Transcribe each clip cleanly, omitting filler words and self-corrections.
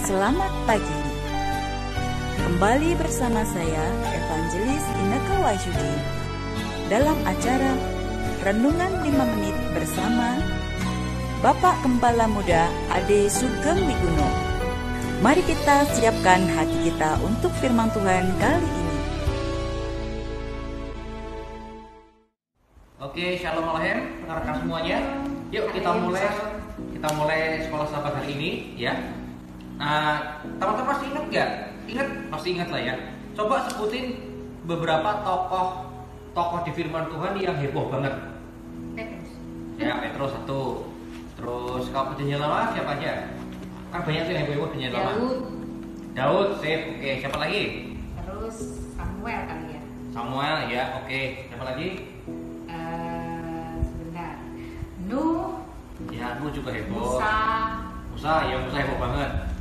Selamat pagi. Kembali bersama saya, Evangelis Inneke Wahyudi, dalam acara Renungan 5 Menit bersama Bapak Gembala Muda Ade Sugeng Wiguno. Mari kita siapkan hati kita untuk firman Tuhan kali ini. Oke, Shalom Aleichem, rekan-rekan semuanya. Yuk kita mulai sekolah sahabat hari ini ya. Nah, teman-teman masih ingat nggak? Pasti ingat lah ya. Coba sebutin beberapa tokoh di firman Tuhan yang heboh banget. Petrus. Ya, Petrus satu. Terus kalau perjanjian lama siapa aja? Kan banyak tuh yang heboh perjanjian lama. Daud, sip. Oke, siapa lagi? Terus Samuel kali ya. Samuel ya, oke. Siapa lagi? Sebentar. Nuh. Ya, Nuh juga heboh. Musa heboh banget.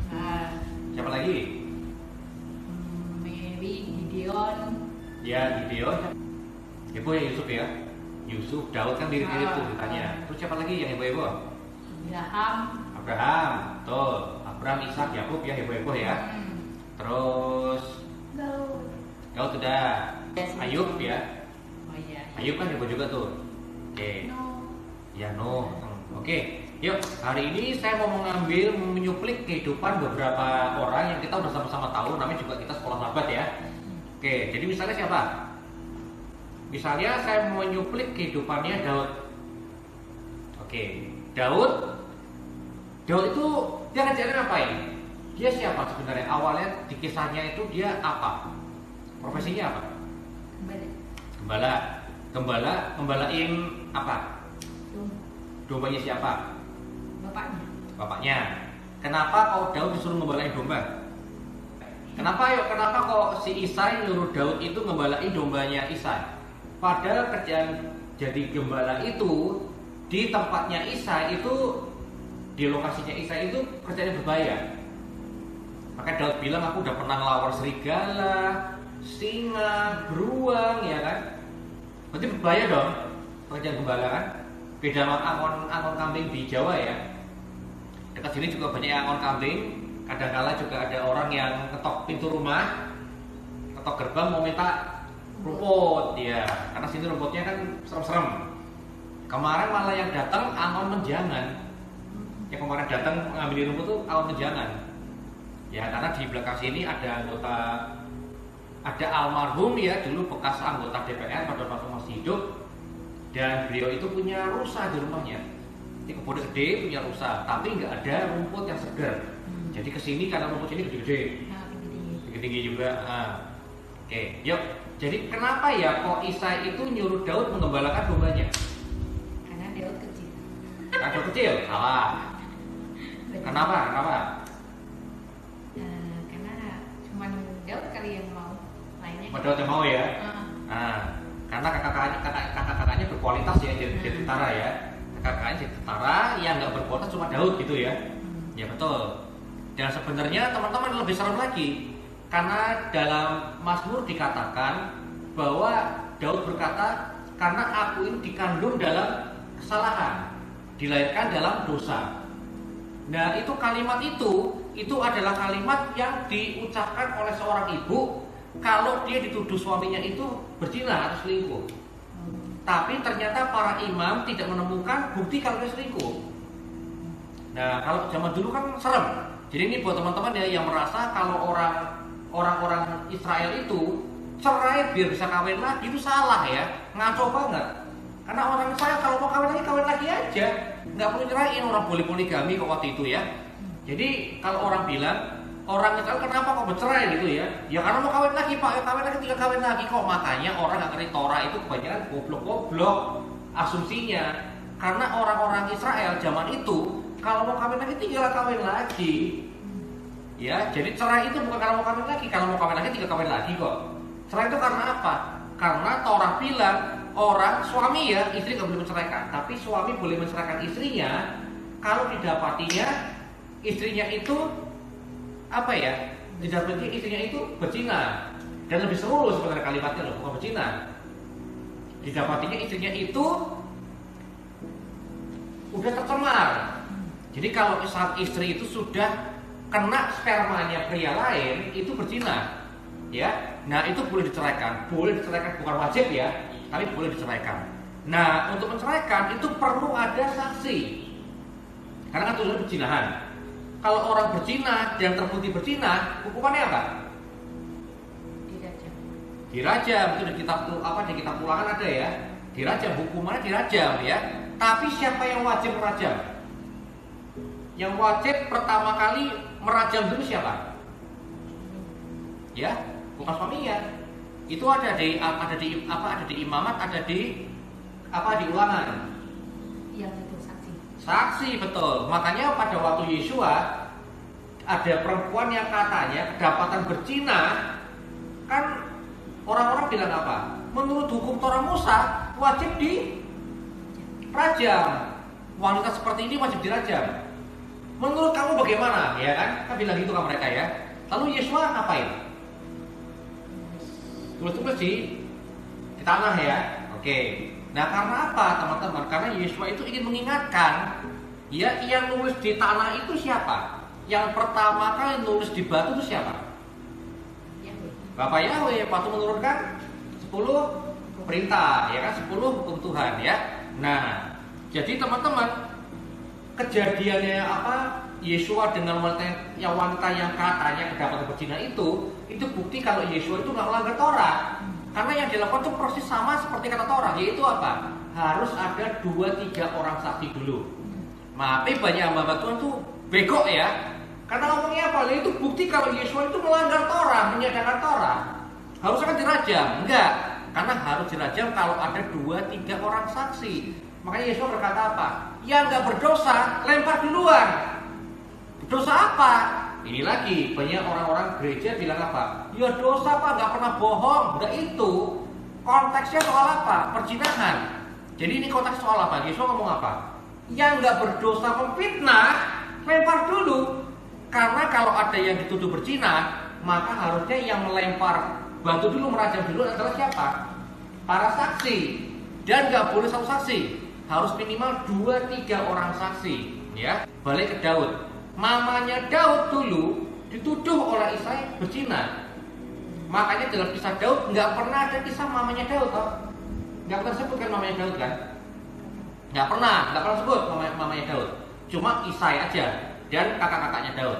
Siapa lagi? Mary, Gideon. Ya, Gideon. Heboh ya Yusuf ya. Yusuf, Daud kan mirip-mirip tuh ditanya. Terus siapa lagi yang heboh-heboh? Abraham, betul. Abraham, Ishak, Yakub ya heboh-heboh ya. Terus Daud sudah. Ayub ya. Oh iya. Ayub kan heboh juga tuh. Oke. Ya, Nuh. Oke. Yuk, hari ini saya mau menyuplik kehidupan beberapa orang yang kita udah sama-sama tahu, namanya juga kita sekolah sahabat ya. Oke, jadi misalnya siapa? Misalnya saya mau menyuplik kehidupannya Daud. Oke, Daud itu dia ngajarin ngapain? Dia siapa sebenarnya? Awalnya di kisahnya itu dia apa? Profesinya apa? Gembalain apa? Dombanya siapa? Bapaknya. Kenapa kok Daud disuruh ngembalain domba? Kenapa kok si Isai nyuruh Daud itu ngembalain dombanya Isai? Padahal kerjaan jadi gembala itu di tempatnya Isai itu, di lokasinya Isai itu kerjanya berbahaya. Maka Daud bilang, aku udah pernah ngelawar serigala, singa, beruang, ya kan? Berarti berbahaya dong pekerjaan gembala kan? Beda sama angon kambing di Jawa ya. Dekat sini juga banyak angon kambing. Kadang-kala juga ada orang yang ketok pintu rumah, ketok gerbang mau minta rumput ya. Karena sini rumputnya kan serem-serem. Kemarin malah yang datang angon menjangan. Yang kemarin datang mengambil rumput tuh angon menjangan. Ya karena di belakang sini ada almarhum ya, dulu bekas anggota DPR pada waktu masih hidup. Dan beliau itu punya rusa di rumahnya. Ini kebun gede punya rusa, tapi nggak ada rumput yang segar. Jadi kesini karena rumput ini gede-gede juga. Oke, yuk. Jadi kenapa ya kok Isai itu nyuruh Daud mengembalakan dombanya? Karena Daud kecil. Karena Daud kecil, salah. Kenapa? Karena cuma Daud kali yang mau. Lainnya. Daud yang mau ya. Karena kakak-kakaknya berkualitas ya jadi tentara ya. Kakak-kakaknya jadi tentara yang nggak berkualitas cuma Daud gitu ya. Ya betul. Dan sebenarnya teman-teman lebih serem lagi karena dalam Mazmur dikatakan bahwa Daud berkata, karena aku ini dikandung dalam kesalahan, dilahirkan dalam dosa. Nah itu kalimat itu adalah kalimat yang diucapkan oleh seorang ibu kalau dia dituduh suaminya itu berzina atau selingkuh. Tapi ternyata para imam tidak menemukan bukti kalau dia selingkuh. Nah kalau zaman dulu kan serem. Jadi ini buat teman-teman ya yang merasa kalau orang-orang Israel itu cerai biar bisa kawin lagi itu salah ya, ngaco banget. Karena orang Israel kalau mau kawin lagi aja, nggak perlu ceraiin, orang boleh poligami kok waktu itu ya. Jadi kalau orang bilang orang Israel kenapa kok bercerai gitu ya? Ya karena mau kawin lagi pak, tinggal kawin lagi kok. Makanya orang nggak ngerti Torah itu kebanyakan goblok asumsinya. Karena orang-orang Israel zaman itu kalau mau kawin lagi tinggal kawin lagi. Ya, jadi cerai itu bukan karena mau kawin lagi. Kalau mau kawin lagi tinggal kawin lagi kok. Cerai itu karena apa? Karena Torah bilang orang suami ya istri nggak boleh menceraikan, tapi suami boleh menceraikan istrinya kalau didapatinya istrinya itu apa ya? Didapati istrinya itu berzina. Dan lebih seru loh sebenarnya kalimatnya loh, bukan berzina. Didapatinya istrinya itu udah tercemar. Jadi kalau saat istri itu sudah kena spermanya pria lain itu berzina, ya. Nah itu boleh diceraikan bukan wajib ya, tapi boleh diceraikan. Nah untuk menceraikan itu perlu ada saksi, karena kan tujuan perzinahan. Kalau orang berzina dan terbukti berzina, hukumannya apa? Dirajam. Itu di kitab Ulangan ada ya. Dirajam, hukumannya dirajam ya. Tapi siapa yang wajib merajam? Yang wajib pertama kali merajam dulu siapa? Ya, bukan suaminya. Itu ada di imamat, ada di Ulangan. Yang itu saksi. Saksi, betul. Makanya pada waktu Yesua ada perempuan yang katanya kedapatan berzina, kan orang-orang bilang apa? Menurut hukum Torah Musa wajib dirajam. Wanita seperti ini wajib dirajam. Menurut kamu bagaimana? Ya kan? Kan bilang gitu kan mereka ya. Lalu Yesua ngapain? Tulis-tulis di tanah ya. Oke. Nah karena apa teman-teman? Karena Yesua itu ingin mengingatkan, ya yang nulis di tanah itu siapa? Yang pertama kali nulis di batu itu siapa? Bapak Yahweh. Waktu menurunkan 10 perintah, ya kan, 10 hukum Tuhan ya. Nah, jadi teman-teman, kejadiannya apa? Yesua dengan wanita yang katanya kedapatan berzina itu bukti kalau Yesua itu nggak melanggar Torah. Karena yang dilakukan itu persis sama seperti kata Torah, yaitu apa? Harus ada 2-3 orang saksi dulu. Tapi banyak hamba Tuhan tuh bego ya. Karena ngomongnya apa? Itu bukti kalau Yesua itu melanggar Torah, menyadari Torah. Harusnya kan dirajam, enggak? Karena harus dirajam kalau ada 2-3 orang saksi. Makanya Yesua berkata apa? Yang nggak berdosa lempar duluan. Dosa apa? Ini lagi banyak orang-orang gereja bilang apa? Ya dosa apa? Nggak pernah bohong. Enggak itu. Konteksnya soal apa? Perzinahan. Jadi ini konteks soal apa? Yesua ngomong apa? Yang nggak berdosa memfitnah lempar dulu. Karena kalau ada yang dituduh berzina, maka harusnya yang melempar batu dulu, merajam dulu adalah siapa? Para saksi. Dan nggak boleh satu saksi, harus minimal 2-3 orang saksi. Ya, balik ke Daud. Mamanya Daud dulu dituduh oleh Isai berzina. Makanya dalam kisah Daud nggak pernah ada kisah mamanya Daud, toh? Nggak pernah sebutkan mamanya Daud kan? Nggak pernah sebut mamanya Daud. Cuma Isai aja dan kakak-kakaknya Daud.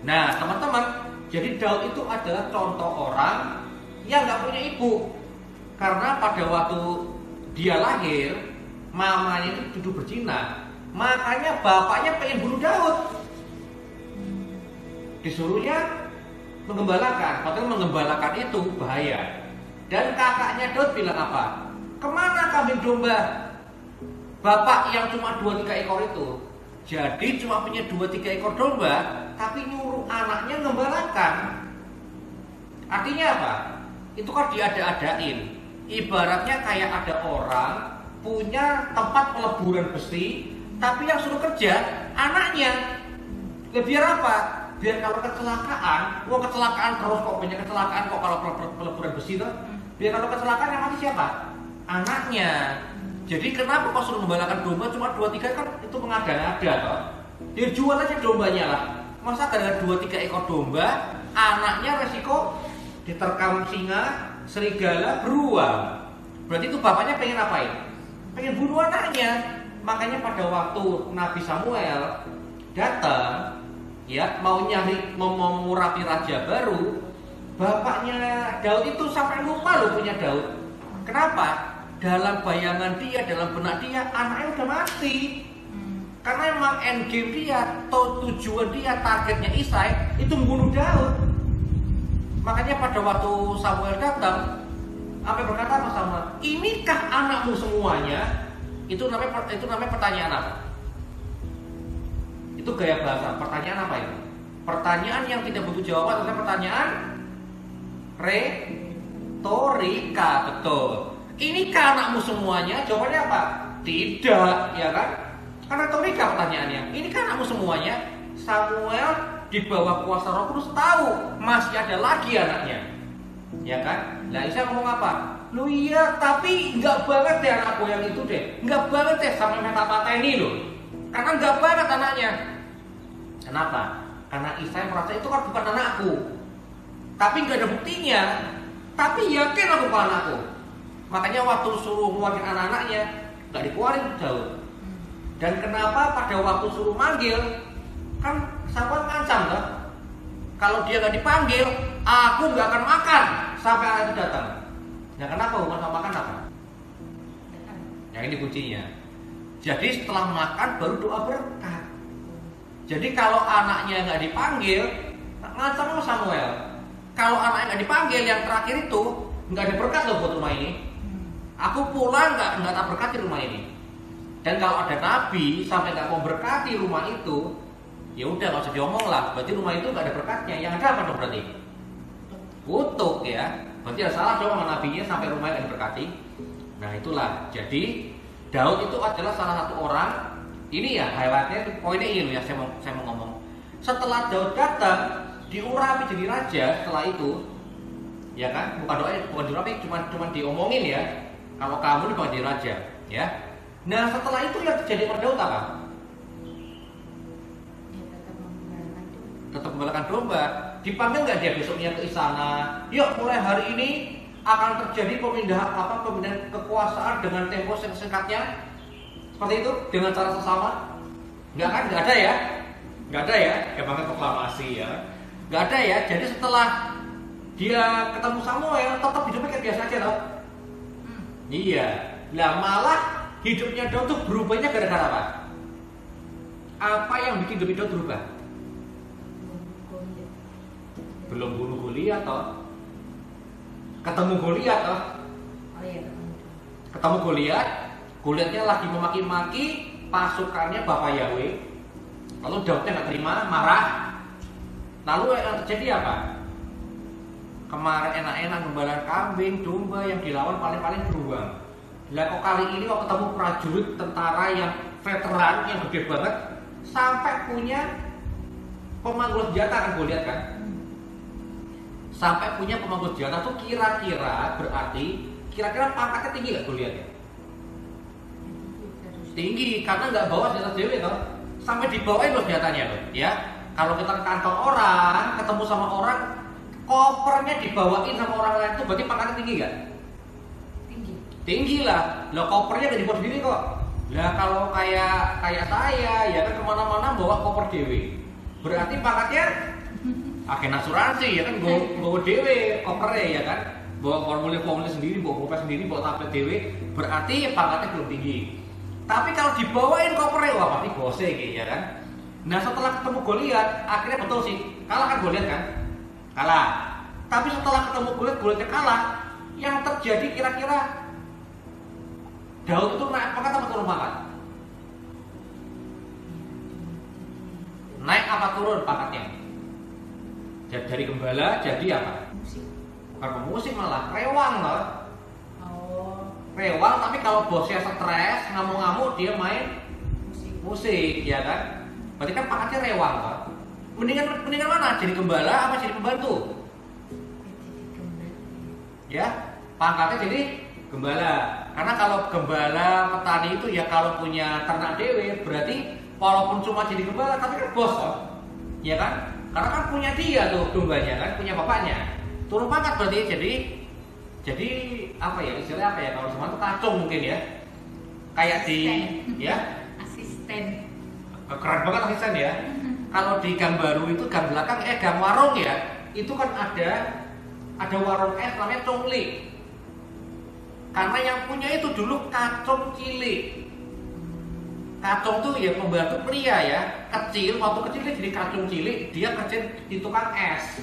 Nah teman-teman, jadi Daud itu adalah contoh orang yang nggak punya ibu. Karena pada waktu dia lahir, mamanya itu duduk berzina. Makanya bapaknya pengen bunuh Daud. Disuruhnya menggembalakan. Padahal menggembalakan itu bahaya. Dan kakaknya Daud bilang apa? Kemana kambing domba bapak yang cuma 2-3 ekor itu? Jadi cuma punya 2-3 ekor domba, tapi nyuruh anaknya ngembalakan. Artinya apa? Itu kan diada-adain. Ibaratnya kayak ada orang punya tempat peleburan besi, tapi yang suruh kerja anaknya. Biar apa? Biar kalau kecelakaan, kecelakaan terus kok, banyak kecelakaan kok kalau peleburan besi itu. Biar kalau kecelakaan yang mati siapa? Anaknya. Jadi kenapa kok suruh membalakan domba cuma 2-3 kan? Itu mengada-ngada toh. Ya jual aja dombanya lah. Masa ada 2-3 ekor domba, anaknya resiko diterkam singa, serigala, beruang. Berarti itu bapaknya pengen apain? Pengen bunuh anaknya. Makanya pada waktu Nabi Samuel datang, ya mau mengurapi raja baru, bapaknya Daud itu sampai lupa loh punya Daud. Kenapa? Dalam bayangan dia, dalam benak dia, anaknya udah mati. Karena emang endgame dia, atau tujuan dia, targetnya Isai itu membunuh Daud. Makanya pada waktu Samuel datang, sampai berkata sama Samuel, inikah anakmu semuanya? Itu namanya pertanyaan apa? Itu gaya bahasa. Pertanyaan apa itu? Pertanyaan yang tidak butuh jawaban adalah pertanyaan retorika, betul. Inikah anakmu semuanya? Jawabannya apa? Tidak, ya kan? Karena retorika pertanyaannya. Inikah anakmu semuanya? Samuel di bawah kuasa Roh Kudus tahu masih ada lagi anaknya, ya kan? Nah Isai ngomong apa? Lu iya, tapi nggak banget deh anakku yang itu deh, nggak banget deh sampai meta pateni loh. Karena nggak banget anaknya. Kenapa? Karena Isai merasa itu kan bukan anakku. Tapi nggak ada buktinya. Tapi yakin aku bukan anakku. Makanya waktu suruh ngeluarin anak-anaknya nggak dikeluarin Daud. Dan kenapa pada waktu suruh manggil kan Samuel ngancam kan? Kalau dia nggak dipanggil, aku nggak akan makan sampai anak itu datang. Nah kenapa bukan sama makan apa? Yang ini kuncinya. Jadi setelah makan baru doa berkat. Jadi kalau anaknya nggak dipanggil, ngancam sama Samuel. Kalau anaknya nggak dipanggil, yang terakhir itu nggak ada berkat loh buat rumah ini. Aku pulang nggak tak berkati rumah ini. Dan kalau ada nabi sampai nggak mau berkati rumah itu, ya udah nggak usah diomong lah. Berarti rumah itu nggak ada berkatnya. Yang ada apa dong berarti? Kutuk ya. Berarti ada salah dong sama nabinya sampai rumahnya nggak diberkati. Nah itulah. Jadi Daud itu adalah salah satu orang. Ini ya highlightnya, poinnya ini ya saya mau ngomong. Setelah Daud datang diurapi jadi raja, setelah itu, ya kan? Bukan diurapi, cuma diomongin ya. Kalau kamu dipanggil jadi raja, ya. Nah setelah itu yang terjadi pada Daud apa? Tetap membalakan domba. Dipanggil nggak dia besoknya ke istana? Yuk mulai hari ini akan terjadi pemindahan kekuasaan dengan tempo singkatnya. Seperti itu dengan cara sesama? Nggak kan? Nggak ada ya? Nggak ada ya? Emangnya proklamasi ya? Nggak ada ya. Jadi setelah dia ketemu Samuel tetap hidupnya kayak biasa aja tau? Iya. Nah malah hidupnya Daud tuh berubahnya gara-gara apa? Apa yang bikin hidup Daud berubah? Belum bunuh Goliat toh? Ketemu Goliat toh? Oh iya, ketemu Goliat, Goliatnya lagi memaki-maki pasukannya Bapak Yahweh. Lalu Daudnya nggak terima, marah. Lalu yang terjadi apa? Kemarin enak-enak gembala kambing, domba yang dilawan paling-paling beruang. Lah kok kali ini kok ketemu prajurit tentara yang veteran yang gede banget, sampai punya pemanggul senjata kan Goliat kan? Sampai punya pemanggul senjata tuh kira-kira berarti pangkatnya tinggi nggak Goliat ya? Tinggi karena nggak bawa senjata dewe kan? Sampai dibawain loh senjatanya loh, ya. Kalau kita ke kantor orang, ketemu sama orang, kopernya dibawain sama orang lain itu berarti pangkatnya tinggi nggak? Tinggi lah. Lah kopernya nggak dibawa sendiri kok. Lah kalau kayak saya ya kan kemana-mana bawa koper dewe, berarti pangkatnya agen asuransi ya kan bawa dewe kopernya ya kan, bawa formulir sendiri, bawa koper sendiri, bawa tablet dewe, berarti pangkatnya belum tinggi. Tapi kalau dibawain kopernya wah pasti bose gitu ya kan. Nah setelah ketemu Goliat akhirnya betul sih kalah kan Goliat kan, kalah. Tapi setelah ketemu Goliatnya kalah, yang terjadi kira-kira Daud itu naik pangkat apa turun pangkat? Naik apa turun pangkatnya? Jadi dari gembala jadi apa? Bukan pemusik malah rewang loh. Rewang tapi kalau bosnya stres ngamuk-ngamuk dia main musik ya kan? Berarti kan pangkatnya rewang loh. Mendingan mana? Jadi gembala apa jadi pembantu? Ya pangkatnya jadi gembala. Karena kalau gembala petani itu ya kalau punya ternak dewe berarti walaupun cuma jadi gembala tapi kan bos loh. Ya kan? Karena kan punya dia tuh dombanya kan, punya bapaknya. Turun pangkat berarti jadi apa ya istilahnya apa ya kalau semua itu kacung mungkin ya. Kayak di ya asisten. Keren banget asisten ya. Kalau di gang baru itu gang belakang gang warung ya, itu kan ada warung es namanya Congli. Karena yang punya itu dulu kacung cilik. Kacung tuh ya pembantu pria ya, kecil, waktu kecil dia jadi kacung cilik, dia kerja di tukang es.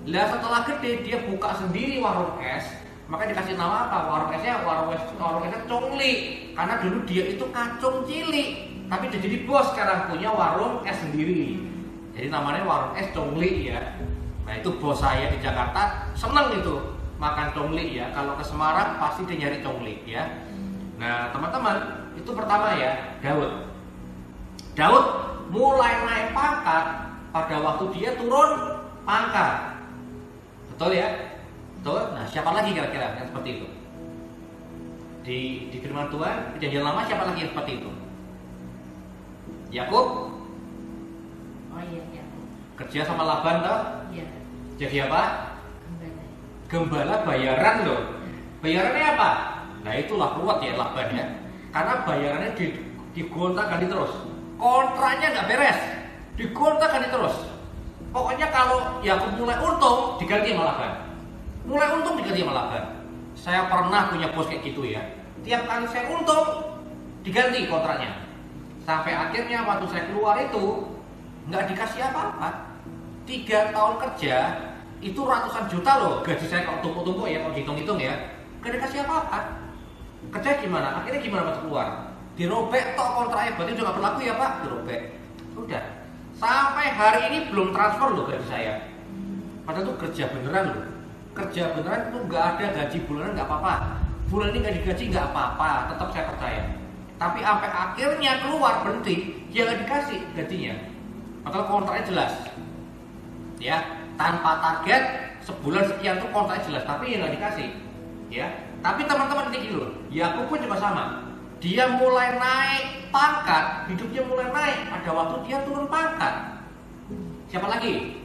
Lah setelah gede dia buka sendiri warung es, maka dikasih nama apa? Warung esnya Congli. Karena dulu dia itu kacung cilik, tapi dia jadi bos sekarang punya warung es sendiri. Jadi namanya warung es Congli ya. Nah itu bos saya di Jakarta seneng itu makan congli ya. Kalau ke Semarang pasti dia nyari congli ya. Nah teman-teman itu pertama ya Daud mulai naik pangkat pada waktu dia turun pangkat. Betul ya? Betul. Nah siapa lagi kira-kira yang seperti itu? Di firman Tuhan perjanjian lama siapa lagi yang seperti itu? Yakub. Oh iya. Kerja sama Laban toh? Iya. Jadi apa? Gembala. Gembala bayaran loh. Bayarannya apa? Nah itulah ruwet ya Laban ya. Karena bayarannya digonta-ganti terus. Kontraknya nggak beres, digonta-ganti terus. Pokoknya kalau ya aku mulai untung diganti sama Laban. Mulai untung diganti sama Laban. Saya pernah punya bos kayak gitu ya. Tiap kali saya untung diganti kontraknya. Sampai akhirnya waktu saya keluar itu nggak dikasih apa-apa. 3 tahun kerja itu ratusan juta loh gaji saya kalau tumpuk-tumpuk ya, kalau dihitung-hitung ya. Nggak dikasih apa-apa. Kerja gimana? Akhirnya gimana waktu keluar? Dirobek tok kontraknya, berarti udah nggak berlaku ya Pak? Dirobek. Udah. Sampai hari ini belum transfer loh gaji saya. Padahal tuh kerja beneran loh. Kerja beneran tuh nggak ada gaji bulanan nggak apa-apa. Bulan ini nggak digaji nggak apa-apa, tetap saya percaya. Tapi sampai akhirnya keluar berhenti, ya nggak dikasih gajinya. Padahal kontraknya jelas. Ya, tanpa target sebulan sekian tuh kontraknya jelas, tapi ya nggak dikasih. Ya, tapi teman-teman ini loh, ya aku pun juga sama. Dia mulai naik pangkat, hidupnya mulai naik. Ada waktu dia turun pangkat. Siapa lagi?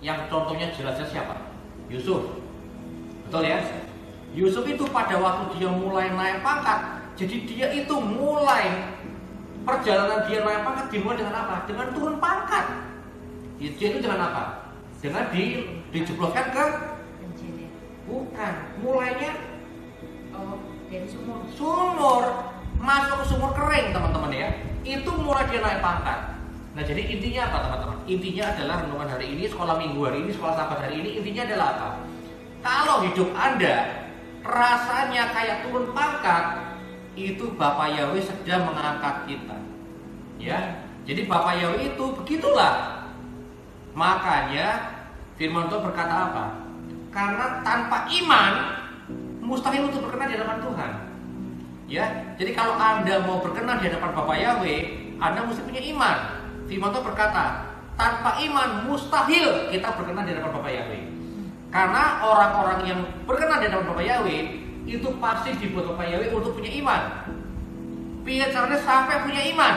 Yang contohnya jelasnya siapa? Yusuf. Betul ya? Yusuf itu pada waktu dia mulai naik pangkat, jadi dia itu mulai perjalanan dia naik pangkat dimulai dengan apa? Dengan turun pangkat. Dia itu dengan apa? Dengan dijebloskan ke Penjara. bukan, mulainya Dari sumur. sumur, masuk ke sumur kering teman-teman ya. Itu mulai dia naik pangkat. Nah jadi intinya apa teman-teman? Intinya adalah renungan hari ini, sekolah minggu hari ini, sekolah sahabat hari ini. Intinya adalah apa? Kalau hidup Anda rasanya kayak turun pangkat, itu Bapak Yahweh sedang mengangkat kita. Ya, jadi Bapak Yahweh itu begitulah. Makanya Firman Tuhan berkata apa? Karena tanpa iman mustahil untuk berkenan di hadapan Tuhan. Ya, jadi kalau Anda mau berkenan di hadapan Bapak Yahweh, Anda mesti punya iman. Firman Tuhan berkata, tanpa iman mustahil kita berkenan di hadapan Bapak Yahweh. Karena orang-orang yang berkenan di hadapan Bapak Yahweh itu pasti dibuat Bapak Yahweh untuk punya iman. Piye caranya sampai punya iman?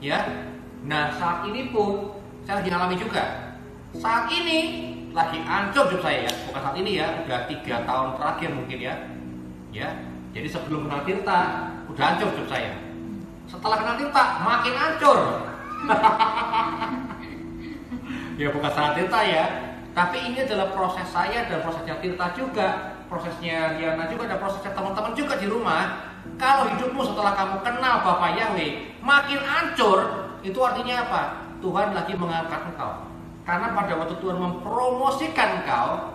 Ya. Nah, saat ini pun saya lagi alami juga. Saat ini lagi ancur hidup saya ya, bukan saat ini ya, udah 3 tahun terakhir mungkin ya. Ya. Jadi sebelum kenal Tirta udah hancur hidup saya. Setelah kenal Tirta makin hancur. Ya bukan salah Tirta ya, tapi ini adalah proses saya dan prosesnya Tirta juga, prosesnya Diana juga, dan prosesnya teman-teman juga di rumah. Kalau hidupmu setelah kamu kenal Bapak Yahweh makin hancur, itu artinya apa? Tuhan lagi mengangkat engkau. Karena pada waktu Tuhan mempromosikan engkau,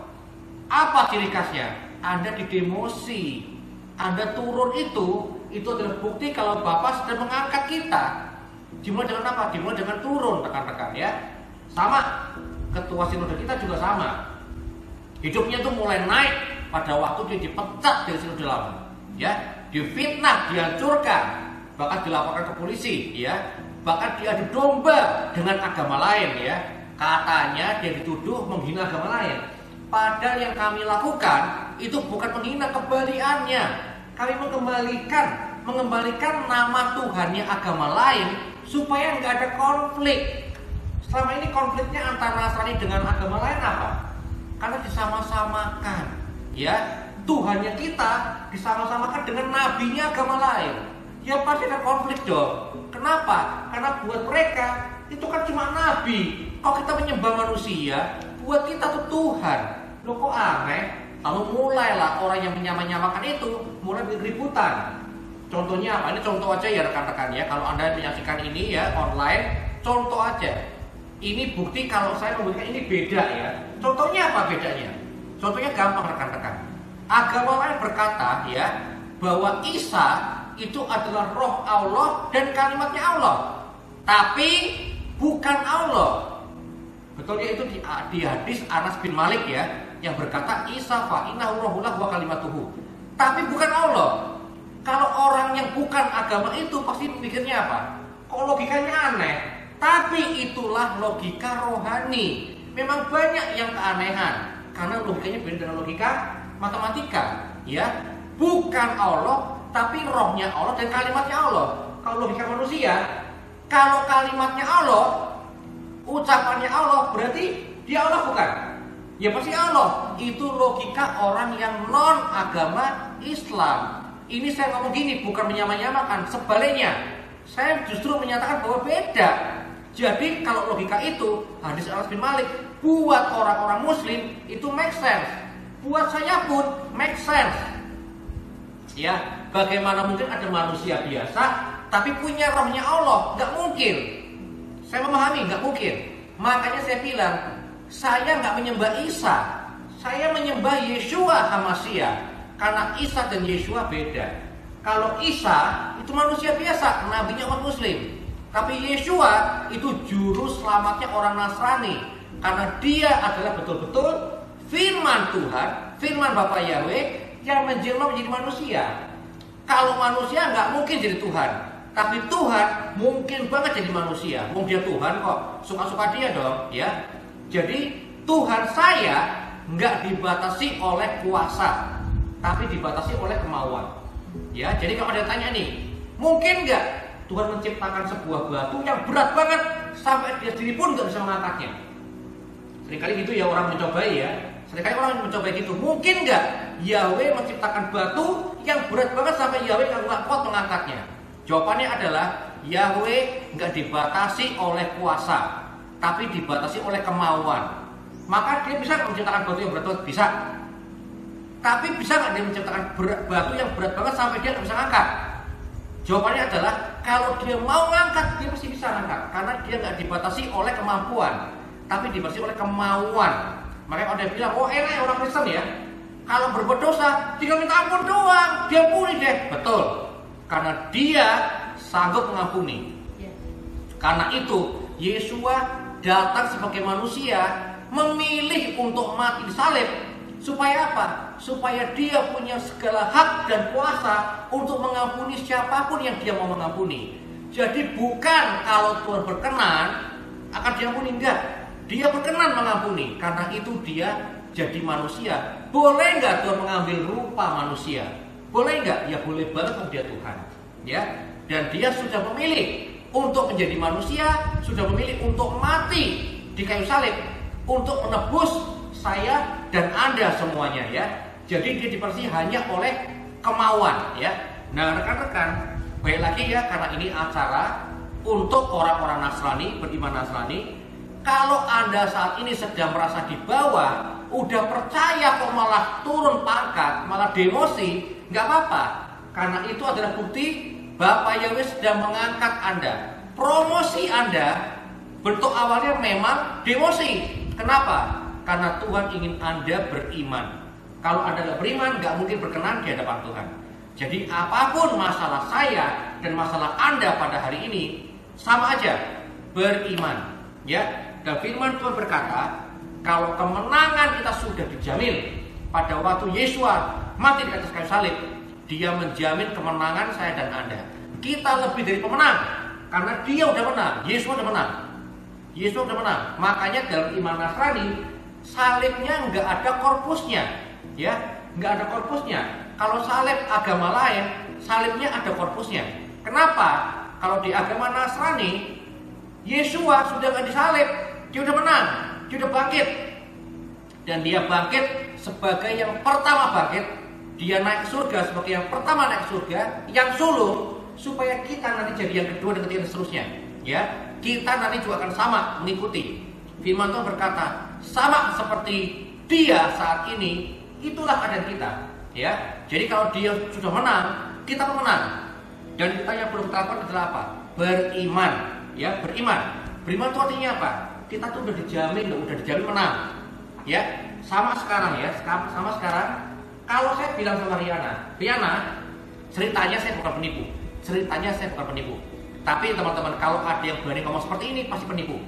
apa ciri khasnya? Anda didemosi, Anda turun itu adalah bukti kalau Bapak sedang mengangkat kita. Dimulai dengan apa? Dimulai dengan turun, rekan-rekan ya. Sama, ketua sinode kita juga sama. Hidupnya tuh mulai naik pada waktu dia dipecat dari sinode lama. Ya, difitnah, dihancurkan, bahkan dilaporkan ke polisi, ya. Bahkan diadu domba dengan agama lain, ya. Katanya dia dituduh menghina agama lain. Padahal yang kami lakukan itu bukan menghina, kebalikannya. Kami mengembalikan nama Tuhannya agama lain supaya nggak ada konflik. Selama ini konfliknya antara Nasrani dengan agama lain apa? Karena disama-samakan, ya. Tuhannya kita disama-samakan dengan nabinya agama lain. Ya pasti ada konflik dong. Kenapa? Karena buat mereka itu kan cuma nabi. Kalau kita menyembah manusia, buat kita tuh Tuhan. Loh kok aneh? Lalu mulailah orang yang menyamakan itu mulai keributan. Contohnya apa? Ini contoh aja ya rekan-rekan ya. Kalau Anda menyaksikan ini ya online, contoh aja. Ini bukti kalau saya memberikan ini beda ya. Contohnya apa bedanya? Contohnya gampang rekan-rekan. Agama lain berkata ya bahwa Isa itu adalah roh Allah dan kalimatnya Allah, tapi bukan Allah. Betul ya, itu di hadis Anas bin Malik ya, yang berkata Isa fa innahu rohullah wa kalimatuhu, tapi bukan Allah. Kalau orang yang bukan agama itu pasti mikirnya apa? Kok logikanya aneh? Tapi itulah logika rohani. Memang banyak yang keanehan karena logikanya beda dengan logika matematika, ya. Bukan Allah, tapi rohnya Allah dan kalimatnya Allah. Kalau logika manusia, kalau kalimatnya Allah, ucapannya Allah, berarti dia Allah bukan? Ya pasti Allah. Itu logika orang yang non agama Islam. Ini saya ngomong gini bukan menyamakan, sebaliknya saya justru menyatakan bahwa beda. Jadi kalau logika itu hadis Anas bin Malik buat orang-orang Muslim itu make sense, buat saya pun make sense. Ya, bagaimana mungkin ada manusia biasa tapi punya rohnya Allah? Nggak mungkin. Saya memahami nggak mungkin. Makanya saya bilang saya nggak menyembah Isa, saya menyembah Yeshua HaMashiach. Karena Isa dan Yeshua beda. Kalau Isa itu manusia biasa, nabinya umat Muslim. Tapi Yeshua itu juru selamatnya orang Nasrani. Karena dia adalah betul-betul firman Tuhan, firman Bapa Yahweh yang menjelma menjadi manusia. Kalau manusia nggak mungkin jadi Tuhan. Tapi Tuhan mungkin banget jadi manusia. Mau dia Tuhan kok, suka-suka dia dong, ya. Jadi Tuhan saya nggak dibatasi oleh kuasa, tapi dibatasi oleh kemauan. Ya, jadi kalau ada yang tanya nih, mungkin nggak Tuhan menciptakan sebuah batu yang berat banget sampai dia sendiri pun nggak bisa mengangkatnya? Seringkali gitu ya orang mencobai ya. Seringkali orang mencobai gitu. Mungkin nggak Yahweh menciptakan batu yang berat banget sampai Yahweh nggak kuat mengangkatnya? Jawabannya adalah Yahweh nggak dibatasi oleh kuasa, tapi dibatasi oleh kemauan. Maka dia bisa menciptakan batu yang berat banget? Bisa. Tapi bisa nggak dia menciptakan batu yang berat banget sampai dia nggak bisa ngangkat? Jawabannya adalah kalau dia mau ngangkat, dia pasti bisa ngangkat. Karena dia nggak dibatasi oleh kemampuan, tapi dibatasi oleh kemauan. Makanya kalau dia bilang, oh enak orang Kristen ya, kalau berbuat dosa tinggal minta ampun doang, dia ampuni deh. Betul, karena dia sanggup mengampuni. Karena itu Yeshua datang sebagai manusia, memilih untuk mati di salib. Supaya apa? Supaya dia punya segala hak dan kuasa untuk mengampuni siapapun yang dia mau mengampuni. Jadi bukan kalau Tuhan berkenan akan diampuni, enggak. Dia berkenan mengampuni. Karena itu dia jadi manusia. Boleh enggak Tuhan mengambil rupa manusia? Boleh enggak? Ya boleh banget kalau dia Tuhan. Ya. Dan dia sudah memilih untuk menjadi manusia, sudah memilih untuk mati di kayu salib untuk menebus saya dan Anda semuanya ya. Jadi dia dibatasi hanya oleh kemauan ya. Nah rekan-rekan, baik lagi ya, karena ini acara untuk orang-orang Nasrani, beriman Nasrani. Kalau Anda saat ini sedang merasa di bawah, udah percaya kok malah turun pangkat, malah demosi, nggak apa-apa. Karena itu adalah bukti Bapak Yahweh sedang mengangkat Anda. Promosi Anda bentuk awalnya memang demosi. Kenapa? Karena Tuhan ingin Anda beriman. Kalau Anda nggak beriman, nggak mungkin berkenan di hadapan Tuhan. Jadi apapun masalah saya dan masalah Anda pada hari ini, sama aja, beriman. Ya, dan firman Tuhan berkata, kalau kemenangan kita sudah dijamin pada waktu Yeshua mati di atas kayu salib, dia menjamin kemenangan saya dan Anda. Kita lebih dari pemenang, karena dia udah menang, Yeshua udah menang. Yesus udah menang. Makanya dalam iman Nasrani, salibnya nggak ada korpusnya, ya, nggak ada korpusnya. Kalau salib agama lain, salibnya ada korpusnya. Kenapa? Kalau di agama Nasrani, Yeshua sudah nggak disalib, dia udah menang, dia udah bangkit, dan dia bangkit sebagai yang pertama bangkit. Dia naik surga sebagai yang pertama naik surga, yang sulung, supaya kita nanti jadi yang kedua dan ketiga dan seterusnya. Ya, kita nanti juga akan sama mengikuti. Firman Tuhan berkata, sama seperti dia saat ini, itulah keadaan kita. Ya, jadi kalau dia sudah menang, kita pun menang. Dan kita yang perlu kita lakukan adalah apa? Beriman. Ya, beriman. Beriman itu artinya apa? Kita tuh udah dijamin menang. Ya, sama sekarang ya, sama sekarang. Kalau saya bilang sama Riana, ceritanya saya bukan penipu. Tapi teman-teman, kalau ada yang berani ngomong seperti ini pasti penipu.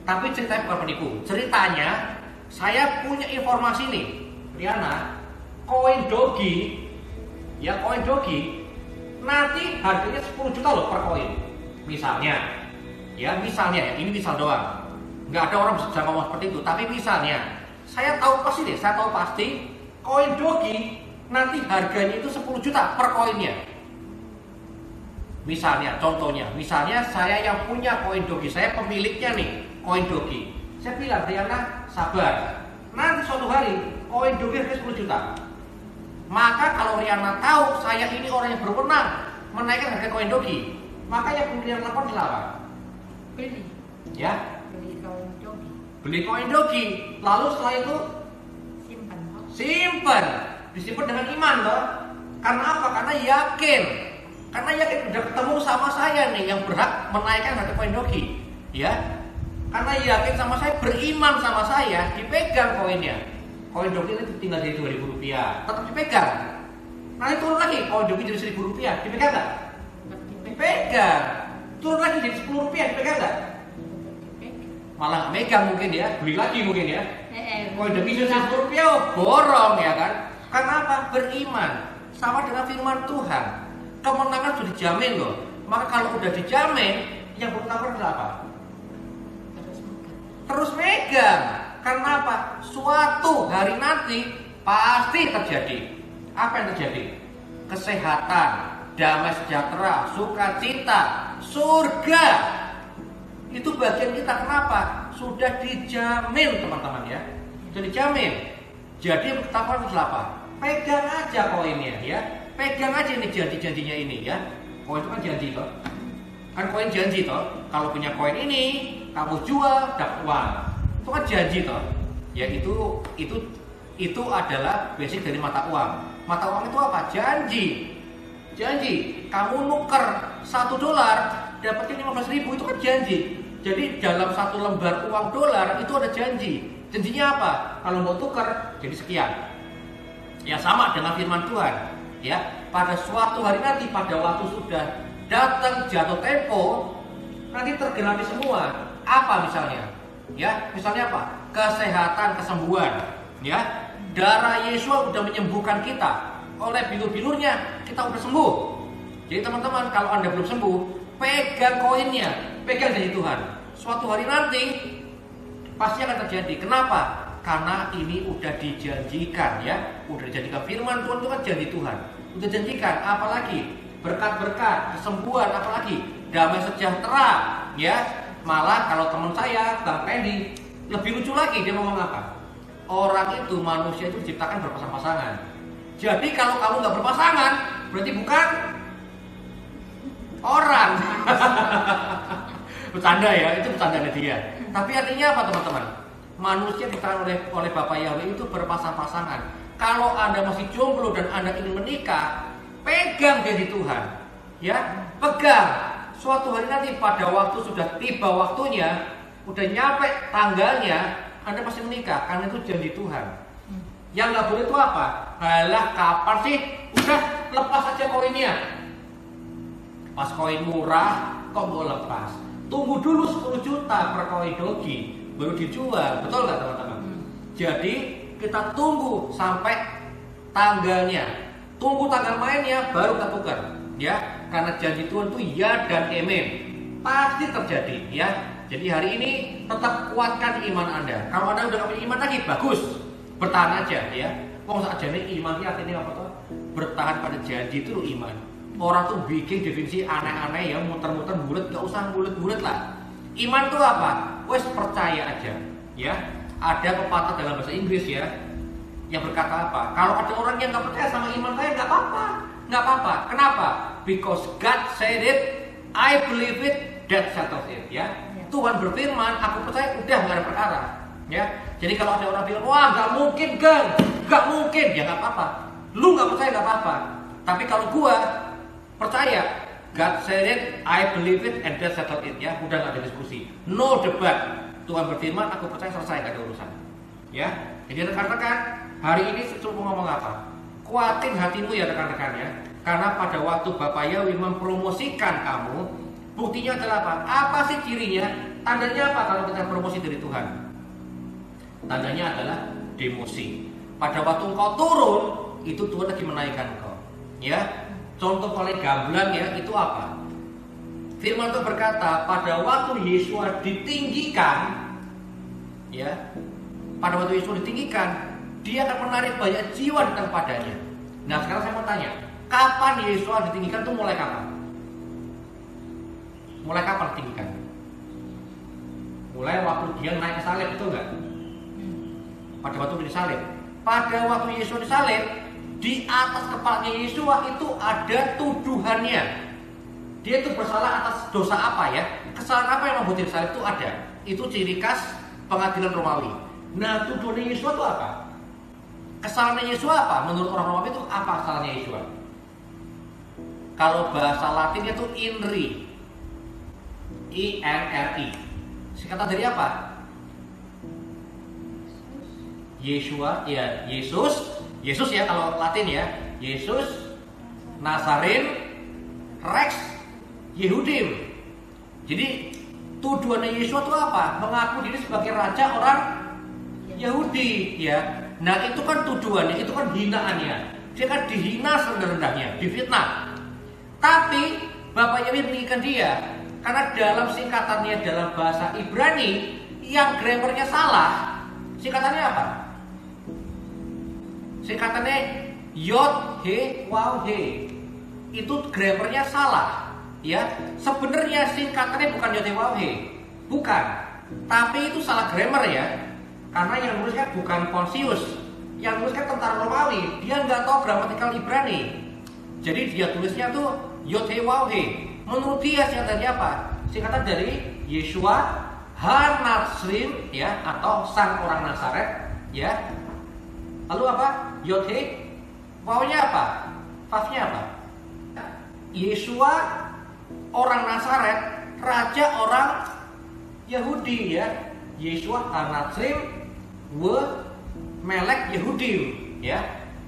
Tapi ceritanya bukan penipu. Ceritanya saya punya informasi nih, Riana, koin dogi nanti harganya 10 juta loh per koin. Misalnya, ini misal doang. Nggak ada orang bisa ngomong seperti itu. Tapi misalnya, saya tahu pasti koin dogi nanti harganya itu 10 juta per koinnya. Misalnya, contohnya, saya yang punya koin dogi, saya pemiliknya nih, koin dogi. Saya bilang, Riana, sabar. Nanti suatu hari, koin dogi harga 10 juta. Maka kalau Riana tahu saya ini orang yang berwenang menaikkan harga koin dogi, maka yang perlu Riana lakukan adalah apa? Beli. Ya, Beli koin dogi. beli koin dogi. Lalu setelah itu Simpan. simpan, disimpan dengan iman loh. Karena apa? Karena yakin udah ketemu sama saya nih yang berhak menaikkan harga koin dogi, ya. Karena yakin sama saya, beriman sama saya, dipegang koinnya. Koin dogi itu tinggal jadi 2.000 rupiah, tetap dipegang. Nanti turun lagi, koin dogi jadi 1.000 rupiah, dipegang nggak? Dipegang. Turun lagi jadi 10 rupiah, dipegang nggak? Malah megang mungkin ya, beli lagi mungkin ya. Koin dogi jadi 1.000 rupiah, oh, borong ya kan? Karena apa? Beriman. Sama dengan firman Tuhan. Kemenangan sudah dijamin loh. Maka kalau udah dijamin, yang perlu lakukan adalah apa? Terus megang. Karena apa? Suatu hari nanti pasti terjadi. Apa yang terjadi? Kesehatan, damai sejahtera, sukacita, surga. Itu bagian kita. Kenapa? Sudah dijamin teman-teman ya. Sudah dijamin. Jadi yang kita lakukan adalah apa? Pegang aja koinnya ya. Pegang aja nih janji-janjinya ini ya. Koin itu kan janji toh. Kan koin janji toh. Kalau punya koin ini, kamu jual dapat uang. Itu kan janji toh. Ya itu adalah basic dari mata uang. Mata uang itu apa? Janji. Janji. Kamu nuker $1 dapatnya 15.000, itu kan janji. Jadi dalam satu lembar uang dolar itu ada janji. Janjinya apa? Kalau mau tuker jadi sekian. Ya sama dengan firman Tuhan. Ya, pada suatu hari nanti, pada waktu sudah datang jatuh tempo, nanti tergenapi semua. Apa misalnya? Ya, misalnya apa? Kesehatan, kesembuhan. Ya, darah Yesus sudah menyembuhkan kita. Oleh bilur-bilurnya kita udah sembuh. Jadi teman-teman, kalau Anda belum sembuh, pegang koinnya, pegang dari Tuhan. Suatu hari nanti pasti akan terjadi. Kenapa? Karena ini udah dijanjikan ya, udah dijanjikan. Firman Tuhan itu kan janji Tuhan, udah janjikan. Apalagi berkat-berkat, kesembuhan, apalagi damai sejahtera ya. Malah kalau teman saya Bang Randy lebih lucu lagi, dia ngomong apa? Orang itu, manusia itu diciptakan berpasang-pasangan. Jadi kalau kamu nggak berpasangan, berarti bukan orang. Bercanda ya, itu bercanda dia. Tapi artinya apa teman-teman? Manusia diciptakan oleh Bapak Yahweh itu berpasang-pasangan. Kalau Anda masih jomblo dan Anda ingin menikah, pegang janji Tuhan. Ya, pegang. Suatu hari nanti pada waktu sudah tiba waktunya, udah nyampe tanggalnya, Anda pasti menikah karena itu janji Tuhan. Yang nggak boleh itu apa? Halah, kapan sih? Udah lepas aja koinnya. Pas koin murah, kok mau lepas? Tunggu dulu 10 juta per koin dogi baru dijual, betul nggak teman-teman? Jadi kita tunggu sampai tanggalnya, tunggu tanggal mainnya baru kita tukar, ya. Karena janji Tuhan itu ya dan amin, pasti terjadi, ya. Jadi hari ini tetap kuatkan iman Anda. Kalau Anda udah punya iman lagi, bagus, bertahan aja, ya. Wong saja nih iman ini artinya apa tuh? Bertahan pada janji itu loh iman. Orang tuh bikin definisi aneh-aneh ya, muter-muter bulat, nggak usah bulat-bulat lah. Iman itu apa? Wes percaya aja, ya. Ada pepatah dalam bahasa Inggris ya, yang berkata apa? Kalau ada orang yang nggak percaya sama iman saya, nggak apa-apa, nggak apa-apa. Kenapa? Because God said it, I believe it, that settles it, ya. Tuhan berfirman, aku percaya, udah nggak ada perkara, ya. Jadi kalau ada orang bilang, wah nggak mungkin kan, nggak mungkin, ya nggak apa-apa. Lu nggak percaya nggak apa-apa. Tapi kalau gua percaya, God said it, I believe it, and that settled it, ya. Udah nggak ada diskusi, no debat. Tuhan berfirman, aku percaya, selesai, nggak ada urusan, ya. Jadi rekan-rekan, hari ini cukup ngomong apa? Kuatin hatimu ya rekan-rekan ya. Karena pada waktu Bapak Yahweh mempromosikan kamu, buktinya adalah apa? Apa sih cirinya? Tandanya apa kalau kita promosi dari Tuhan? Tandanya adalah demosi. Pada waktu engkau turun, itu Tuhan lagi menaikkan engkau, ya. Contoh paling gamblang ya, itu apa? Firman Tuhan berkata, pada waktu Yesus ditinggikan, ya, pada waktu Yesus ditinggikan, dia akan menarik banyak jiwa datang padanya. Nah sekarang saya mau tanya, kapan Yesus ditinggikan itu mulai kapan? Mulai kapan ditinggikan? Mulai waktu dia naik ke salib, itu enggak? Pada waktu disalib. Pada waktu Yesus disalib, di atas kepalanya Yesus itu ada tuduhannya. Dia itu bersalah atas dosa apa ya? Kesalahan apa yang membuat dia disalib itu ada. Itu ciri khas pengadilan Romawi. Nah, tuduhannya Yesus itu apa? Kesalahannya Yesus apa? Menurut orang Romawi itu apa kesalahannya Yesus? Kalau bahasa Latinnya itu INRI. INRI. Singkatan dari apa? Yeshua, ya Yesus ya kalau Latin ya. Yesus Nazarin Rex Yehudim. Jadi tuduhannya Yesus itu apa? Mengaku diri sebagai raja orang Yahudi ya. Nah itu kan tuduhannya, itu kan hinaannya. Dia kan dihina serendah-rendahnya, difitnah. Tapi Bapak Yahweh meninggikan dia karena dalam singkatannya dalam bahasa Ibrani yang grammarnya salah. Singkatannya apa? Singkatannya Yod He Waw He. Itu grammarnya salah. Ya, sebenarnya singkatannya bukan Yod He Waw He. Bukan. Tapi itu salah grammar ya. Karena yang nulisnya bukan Pontius, yang nulisnya tentara Romawi. Dia nggak tahu gramatikal Ibrani. Jadi dia tulisnya tuh Yod He Waw He. Menurut dia singkatannya apa? Singkatan dari Yeshua HaNazrim ya, atau sang orang Nazaret ya. Lalu apa? Yod He Waw-nya apa? Vav-nya apa? Yeshua orang Nazaret, raja orang Yahudi ya. Yeshua HaNazrim Melek Yehudim ya.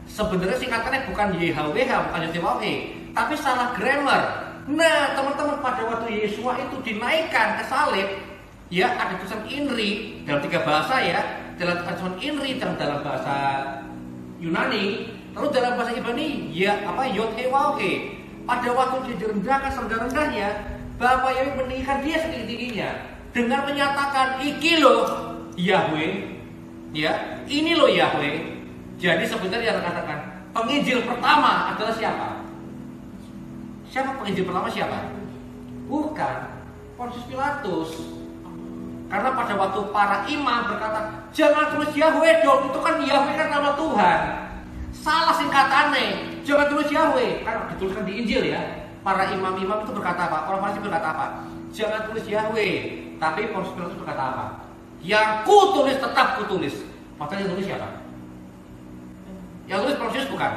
Sebenarnya singkatannya bukan YHWH, bukan YHWH, tapi salah grammar. Nah, teman-teman, pada waktu Yeshua itu dinaikkan ke salib, ya ada tulisan INRI dalam 3 bahasa ya. Dalam tulisan INRI dalam bahasa Yunani, lalu dalam bahasa Ibrani ya apa Yod He Waw He. Pada waktu dia direndahkan serendah-rendahnya, Bapak Yahweh meninggikan dia setinggi-tingginya dengan menyatakan iki loh Yahweh. Ya, ini loh Yahweh. Jadi sebenarnya katakan penginjil pertama adalah siapa? Siapa penginjil pertama siapa? Bukan Pontius Pilatus. Karena pada waktu para imam berkata, jangan tulis Yahweh dong, itu kan Yahweh kan nama Tuhan. Salah singkatannya, jangan tulis Yahweh. Karena dituliskan di Injil ya. Para imam-imam itu berkata apa? Orang Farisi berkata apa? Jangan tulis Yahweh. Tapi Pontius Pilatus berkata apa? Yang ku tulis tetap ku tulis. Padahal yang tulis siapa? Yang tulis Pontius bukan?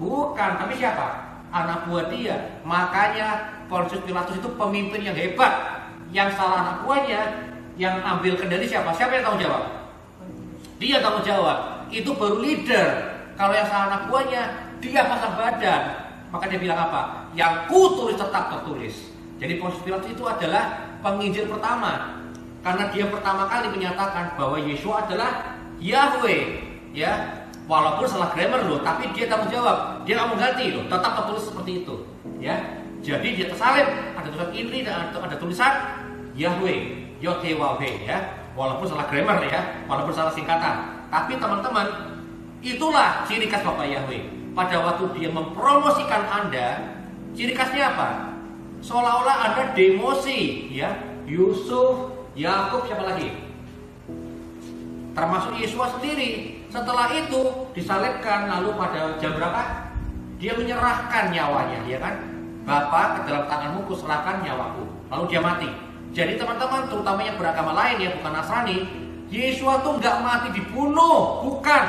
Bukan, tapi siapa? Anak buah dia. Makanya Pontius Pilatus itu pemimpin yang hebat. Yang salah anak buahnya, yang ambil kendali siapa? Siapa yang tanggung jawab? Dia tanggung jawab. Itu baru leader. Kalau yang salah anak buahnya, dia pasang badan. Maka dia bilang apa? Yang ku tulis tetap tertulis. Jadi Pontius Pilatus itu adalah penginjil pertama. Karena dia pertama kali menyatakan bahwa Yesus adalah Yahweh, ya, walaupun salah grammar loh, tapi dia tanggung jawab, dia nggak mau ganti loh, tetap tertulis seperti itu, ya. Jadi dia tersalib, ada tulisan INRI dan ada tulisan Yahweh, Yod He Waw He, ya, walaupun salah grammar ya, walaupun salah singkatan, tapi teman-teman, itulah ciri khas Bapak Yahweh. Pada waktu dia mempromosikan Anda, ciri khasnya apa? Seolah-olah Anda demosi, ya, Yusuf, Yakub, siapa lagi? Termasuk Yesus sendiri. Setelah itu disalibkan, lalu pada jam berapa? Dia menyerahkan nyawanya, ya kan? Bapa, ke dalam tanganmu kuserahkan nyawaku. Lalu dia mati. Jadi teman-teman, terutama yang beragama lain ya, bukan Nasrani, Yesus itu nggak mati dibunuh, bukan.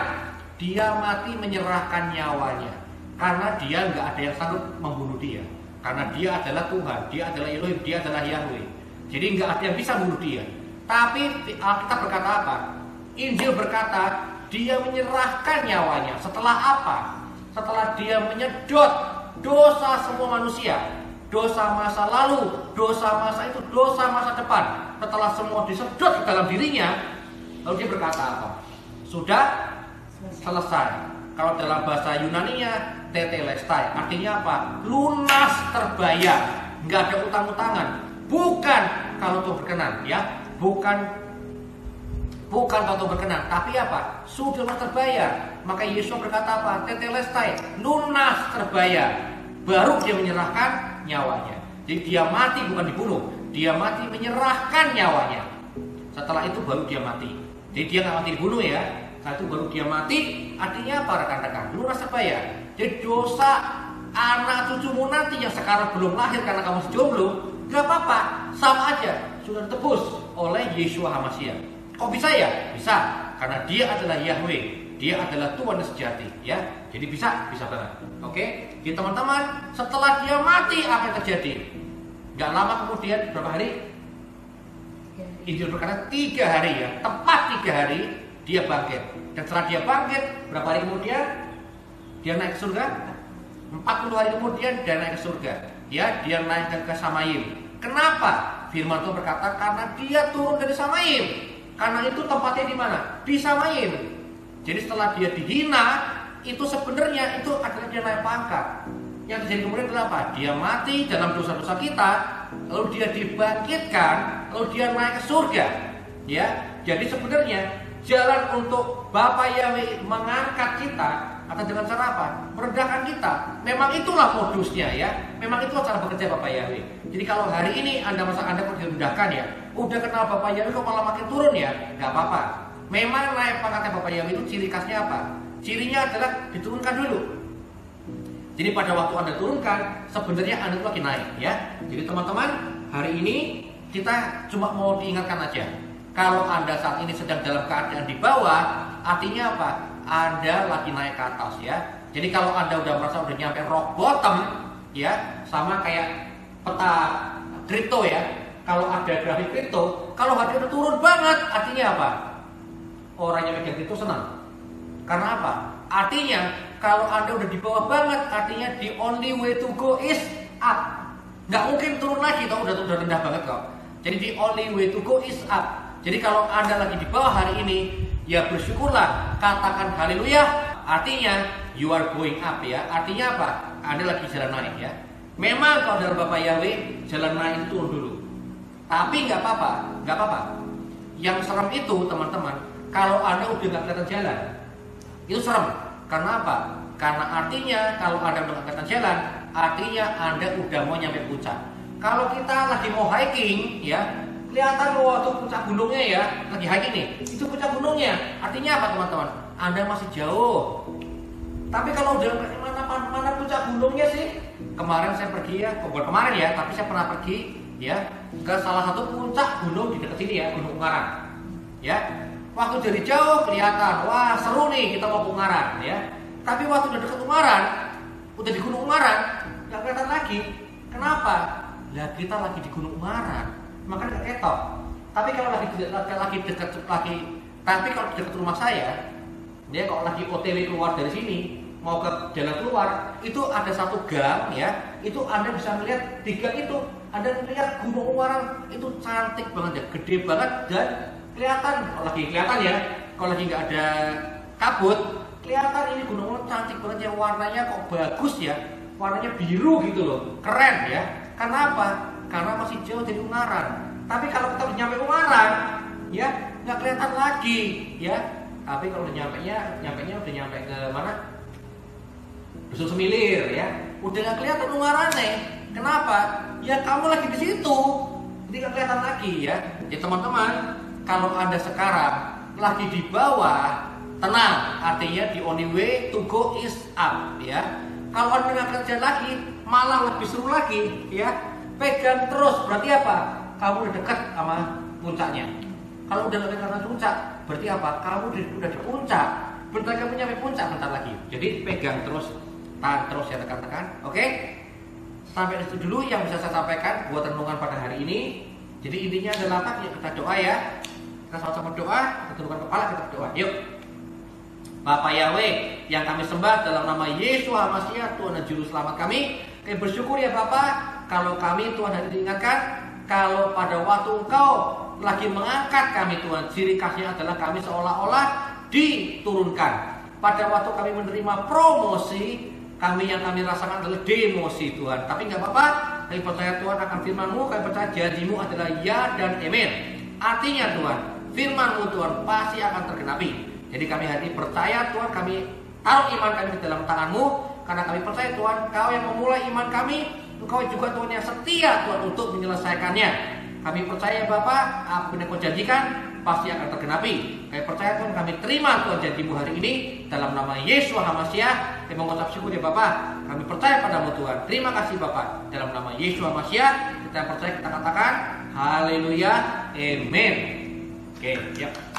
Dia mati menyerahkan nyawanya. Karena dia nggak ada yang sanggup membunuh dia. Karena dia adalah Tuhan, dia adalah Elohim, dia adalah Yahweh. Jadi nggak ada yang bisa bunuh dia. Tapi Alkitab berkata apa? Injil berkata dia menyerahkan nyawanya. Setelah apa? Setelah dia menyedot dosa semua manusia, dosa masa lalu, dosa masa itu, dosa masa depan. Setelah semua disedot ke dalam dirinya, lalu dia berkata apa? Sudah selesai. Kalau dalam bahasa Yunaninya tetelestai, artinya apa? Lunas, terbayar, nggak ada utang-utangan. Bukan kalau Tuhan berkenan, ya, bukan kalau Tuhan berkenan, tapi apa? Sudah terbayar. Maka Yesus berkata apa? Tetelestai, lunas, terbayar. Baru dia menyerahkan nyawanya. Jadi dia mati bukan dibunuh, dia mati menyerahkan nyawanya. Setelah itu baru dia mati. Jadi dia nggak mati dibunuh ya. Setelah itu baru dia mati. Artinya apa rekan-rekan? Lunas apa ya? Jadi dosa anak cucumu nanti yang sekarang belum lahir karena kamu jomblo, gak apa-apa, sama aja sudah ditebus oleh Yeshua HaMashiach. Kok bisa ya? Bisa, karena dia adalah Yahweh, dia adalah Tuhan yang sejati, ya. Jadi bisa banget. Oke, jadi teman-teman, setelah dia mati apa yang terjadi? Gak lama kemudian, berapa hari? Injil berkata 3 hari ya, tepat 3 hari dia bangkit. Dan setelah dia bangkit, berapa hari kemudian? Dia naik ke surga. 40 hari kemudian dia naik ke surga. Ya, dia naik ke Samayim. Kenapa? Firman Tuhan berkata karena dia turun dari Samayim. Karena itu tempatnya di mana? Di Samayim. Jadi setelah dia dihina, itu sebenarnya itu adalah dia naik pangkat. Yang terjadi kemudian adalah apa? Dia mati dalam dosa-dosa kita, lalu dia dibangkitkan, lalu dia naik ke surga. Ya, jadi sebenarnya jalan untuk Bapa Yahweh mengangkat kita atau dengan cara apa? Merendahkan kita. Memang itulah modusnya ya. Memang itulah cara bekerja Bapak Yahweh. Jadi kalau hari ini Anda merasa Anda perlu direndahkan ya, udah kenal Bapak Yahweh kok malah makin turun ya, nggak apa-apa. Memang naik pangkatnya Bapak Yahweh itu ciri khasnya apa? Cirinya adalah diturunkan dulu. Jadi pada waktu Anda turunkan, sebenarnya Anda itu lagi naik ya. Jadi teman-teman, hari ini kita cuma mau diingatkan aja. Kalau Anda saat ini sedang dalam keadaan di bawah, artinya apa? Anda lagi naik ke atas ya. Jadi kalau Anda udah merasa udah nyampe rock bottom ya, sama kayak peta kripto ya. Kalau ada grafik kripto, kalau harga udah turun banget, artinya apa? Orang yang megang kripto senang. Karena apa? Artinya kalau Anda udah di bawah banget, artinya the only way to go is up. Nggak mungkin turun lagi, kalau udah rendah banget kok. Jadi the only way to go is up. Jadi kalau Anda lagi di bawah hari ini, ya bersyukurlah, katakan haleluya. Artinya you are going up ya. Artinya apa? Anda lagi jalan naik ya. Memang kalau dalam Bapak Yahweh jalan naik itu turun dulu. Tapi nggak apa-apa. Yang serem itu teman-teman, kalau Anda udah nggak kelihatan jalan, itu serem. Karena apa? Karena artinya kalau Anda udah nggak kelihatan jalan, artinya Anda udah mau nyampe puncak. Kalau kita lagi mau hiking ya, kelihatan waktu puncak gunungnya ya, lagi hiking nih, itu puncak gunungnya. Artinya apa teman-teman? Anda masih jauh. Tapi kalau udah mana puncak gunungnya sih? Kemarin saya pergi ya, bukan kemarin ya, tapi saya pernah pergi ya ke salah satu puncak gunung di dekat sini ya, Gunung Ungaran. Ya, waktu dari jauh kelihatan, wah seru nih kita mau ke Ungaran ya. Tapi waktu udah dekat Ungaran, udah di Gunung Ungaran, nggak kelihatan lagi. Kenapa? Ya kita lagi di Gunung Ungaran, makanya nggak ketok. Tapi kalau lagi dekat tapi kalau dekat rumah saya, dia kalau lagi OTW keluar dari sini mau ke jalan keluar, itu ada satu gang ya, itu Anda bisa melihat di gang itu Anda melihat Gunung Ungaran itu cantik banget ya, gede banget dan kelihatan ya, kalau lagi nggak ada kabut, kelihatan ini Gunung Ungaran cantik banget ya, warnanya kok bagus ya, warnanya biru gitu loh, keren ya. Karena apa? Karena masih jauh dari Ungaran. Tapi kalau kita udah nyampe Ungaran, ya nggak kelihatan lagi ya. Tapi kalau udah nyampe ke mana? Dusun Semilir ya, udah nggak kelihatan Ungarannya. Kenapa? Ya kamu lagi di situ, jadi nggak kelihatan lagi ya. Jadi teman-teman, kalau Anda sekarang lagi di bawah, tenang. Artinya the only way to go is up ya. Kalau Anda nggak kerja lagi, malah lebih seru lagi ya. Pegang terus, berarti apa? Kamu udah dekat sama puncaknya. Kalau udah dekat sama puncak, berarti apa? Kamu udah di puncak. Bentar kamu nyampe puncak bentar lagi. Jadi pegang terus, tahan terus ya rekan-rekan. Oke? Sampai itu dulu yang bisa saya sampaikan buat renungan pada hari ini. Jadi intinya adalah apa? Ya, kita doa ya. Kita sama-sama doa, kita tundukkan kepala, kita berdoa. Yuk. Bapak Yahweh yang kami sembah dalam nama Yesus HaMashiach, Tuhan dan Juru Selamat kami bersyukur ya Bapak, kalau kami Tuhan hari diingatkan, kalau pada waktu Engkau lagi mengangkat kami Tuhan, ciri khasnya adalah kami seolah-olah diturunkan. Pada waktu kami menerima promosi, kami yang kami rasakan adalah demosi Tuhan. Tapi nggak apa-apa, kami percaya Tuhan akan firman-Mu, kami percaya janji-Mu adalah ya dan amin. Artinya Tuhan, firman-Mu Tuhan pasti akan tergenapi. Jadi kami hari ini percaya Tuhan, kami taruh iman kami di dalam tangan-Mu, karena kami percaya Tuhan, Kau yang memulai iman kami, Engkau juga Tuhan yang setia Tuhan untuk menyelesaikannya. Kami percaya Bapak, apa yang Kau janjikan pasti akan tergenapi. Kami percaya Tuhan, kami terima Tuhan janjimu hari ini dalam nama Yesus Hamasiah. Kami mengucap syukur ya Bapak. Kami percaya padamu Tuhan. Terima kasih Bapak. Dalam nama Yesus Hamasiah kita percaya, kita katakan haleluya, amen. Oke, siap.